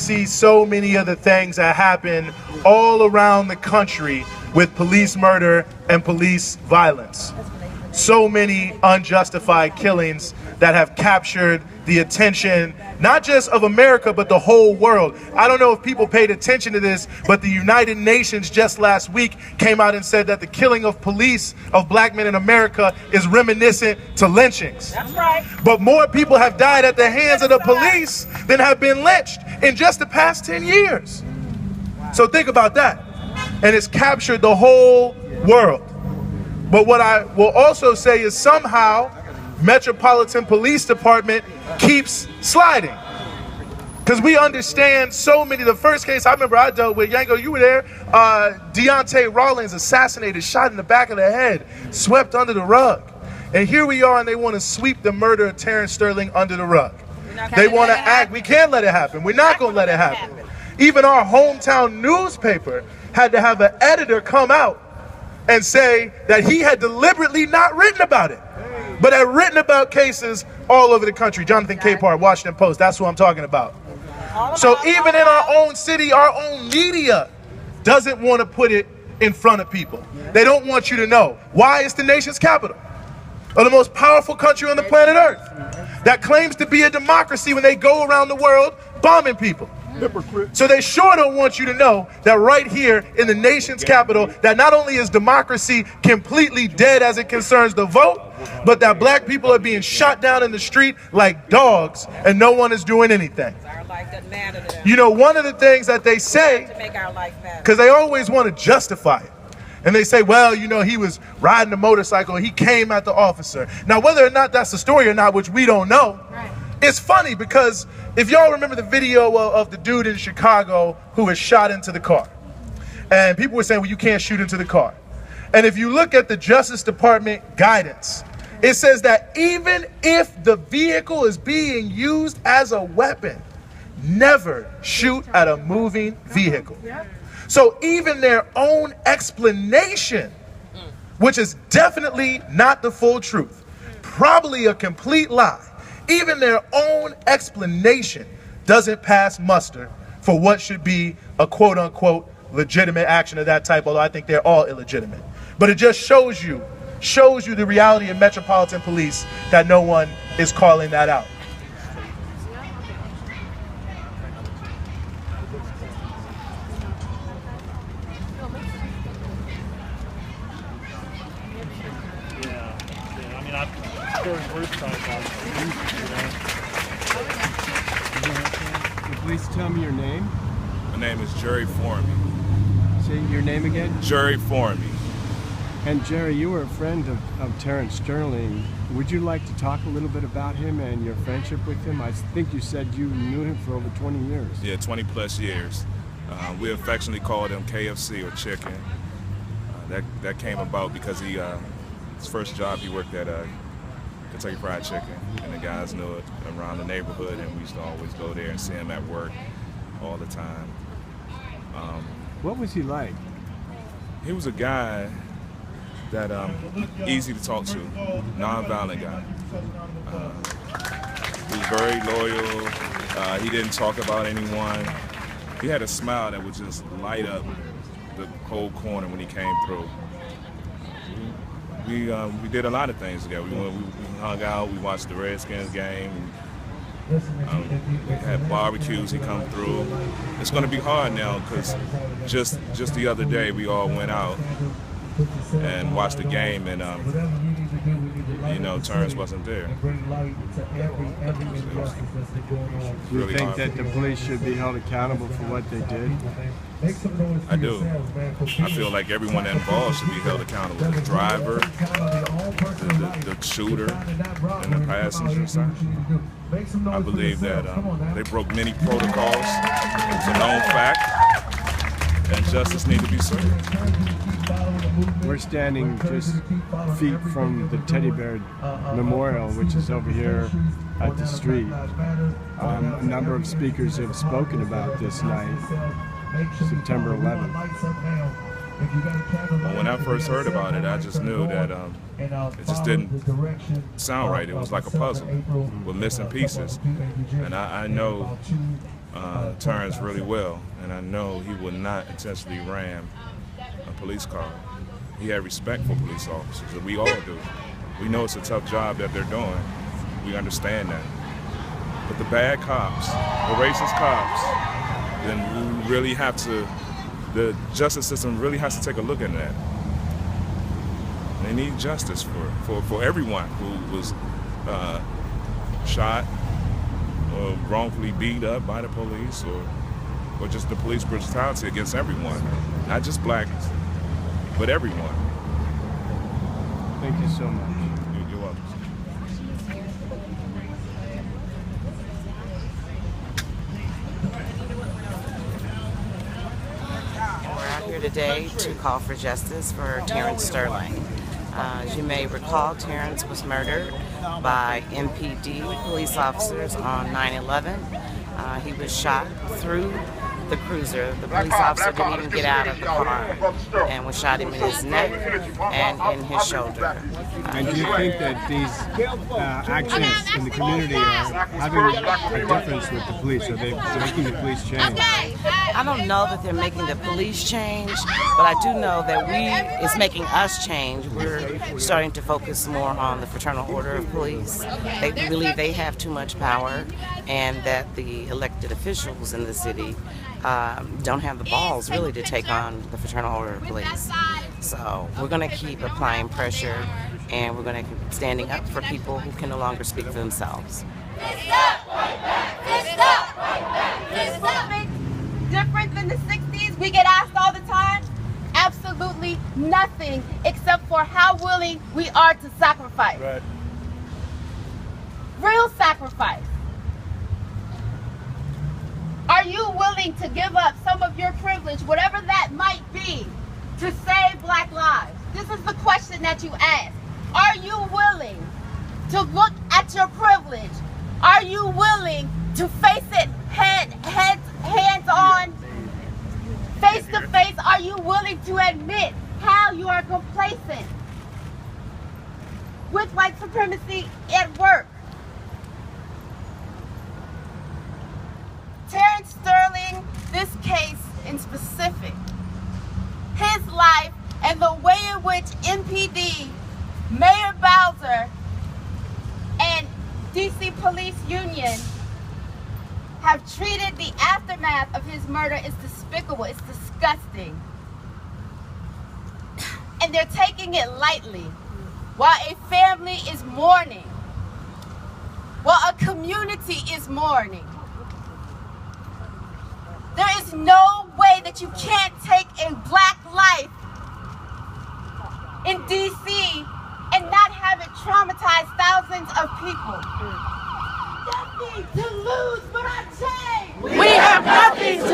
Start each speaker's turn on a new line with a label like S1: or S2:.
S1: see so many of the things that happen all around the country with police murder and police violence. So many unjustified killings that have captured the attention, not just of America, but the whole world. I don't know if people paid attention to this, but the United Nations just last week came out and said that the killing of police, of black men in America, is reminiscent to lynchings.
S2: That's right.
S1: But more people have died at the hands of the police than have been lynched in just the past 10 years. So think about that. And it's captured the whole world. But what I will also say is somehow Metropolitan Police Department keeps sliding. Because we understand so many. The first case I remember I dealt with, Yango, you were there, Deontay Rawlings assassinated, shot in the back of the head, swept under the rug. And here we are, and they want to sweep the murder of Terrence Sterling under the rug. They want to act, we can't let it happen. We're not going to let it happen. Even our hometown newspaper had to have an editor come out and say that he had deliberately not written about it, but had written about cases all over the country. Jonathan Capehart, Washington Post, that's who I'm talking about. So even in our own city, our own media doesn't want to put it in front of people. They don't want you to know. Why? It's the nation's capital, of the most powerful country on the planet Earth, that claims to be a democracy when they go around the world bombing people. So they sure don't want you to know that right here in the nation's capital, that not only is democracy completely dead as it concerns the vote, but that black people are being shot down in the street like dogs and no one is doing anything. You know, one of the things that they say, because they always want to justify it, and they say, well, you know, he was riding a motorcycle, he came at the officer. Now, whether or not that's the story or not, which we don't know, it's funny because if y'all remember the video of the dude in Chicago who was shot into the car, and people were saying, well, you can't shoot into the car. And if you look at the Justice Department guidance, it says that even if the vehicle is being used as a weapon, never shoot at a moving vehicle. So even their own explanation, which is definitely not the full truth, probably a complete lie, even their own explanation doesn't pass muster for what should be a quote-unquote legitimate action of that type, although I think they're all illegitimate. But it just shows you the reality of Metropolitan Police, that no one is calling that out.
S3: Please tell me your name.
S4: My name is Jerry Formey.
S3: Say your name again?
S4: Jerry Formey.
S3: And Jerry, you were a friend of Terrence Sterling. Would you like to talk a little bit about him and your friendship with him? I think you said you knew him for over 20 years.
S4: Yeah, 20 plus years. We affectionately called him KFC or Chicken. That came about because his first job he worked at Kentucky Fried Chicken, and the guys knew it around the neighborhood, and we used to always go there and see him at work all the time.
S3: What was he like?
S4: He was a guy that easy to talk to, non-violent guy. He was very loyal. He didn't talk about anyone. He had a smile that would just light up the whole corner when he came through. We did a lot of things together. We hung out, we watched the Redskins game. We had barbecues, he come through. It's gonna be hard now because just the other day we all went out and watched the game, and you know, Terrence wasn't there.
S3: Do you think that the police should be held accountable for what they did?
S4: I do. I feel like everyone involved should be held accountable. The driver, the shooter, and the passenger side. I believe that they broke many protocols. It's a known fact, and justice needs to be served.
S3: We're standing just feet from the Teddy Bear Memorial, which is over here at the street. A number of speakers have spoken about this night, September 11th.
S4: Well, when I first heard about it, I just knew that it just didn't sound right. It was like a puzzle with missing pieces. And I know Terrence really well, and I know he would not intentionally ram a police car. He had respect for police officers, and we all do. We know it's a tough job that they're doing. We understand that. But the bad cops, the racist cops, then we really have to, the justice system really has to take a look at that. They need justice for everyone who was shot or wrongfully beat up by the police, or just the police brutality against everyone, not just blacks, but everyone.
S3: Thank you so much.
S4: You're welcome.
S2: We're out here today to call for justice for Terrence Sterling. As you may recall, Terrence was murdered by MPD police officers on 9/11. He was shot through the cruiser. The police officer didn't even get out of the car and was shot him in his neck and in his shoulder.
S3: And do you think that these actions in the community are having a difference with the police? Are they making the police change?
S2: I don't know that they're making the police change, but I do know that it's making us change. We're starting to focus more on the Fraternal Order of Police. They believe they have too much power, and that the elected officials in the city don't have the balls really to take on the Fraternal Order of Police. So we're going to keep applying pressure, and we're going to keep standing up for people who can no longer speak for themselves.
S5: Different than the 60s, we get asked all the time. Absolutely nothing, except for how willing we are to sacrifice.
S1: Right.
S5: Real sacrifice. Are you willing to give up some of your privilege, whatever that might be, to save black lives? This is the question that you ask. Are you willing to look at your privilege? Are you willing to face it hands on, face to face? Are you willing to admit how you are complacent with white supremacy at work? Terrence Sterling, this case in specific, his life and the way in which MPD, Mayor Bowser, and DC Police Union have treated the aftermath of his murder is despicable. It's disgusting. And they're taking it lightly while a family is mourning, while a community is mourning. There is no way that you can't take a black life in DC and not have it traumatize thousands of people. Nothing to lose but our change.
S6: We have nothing to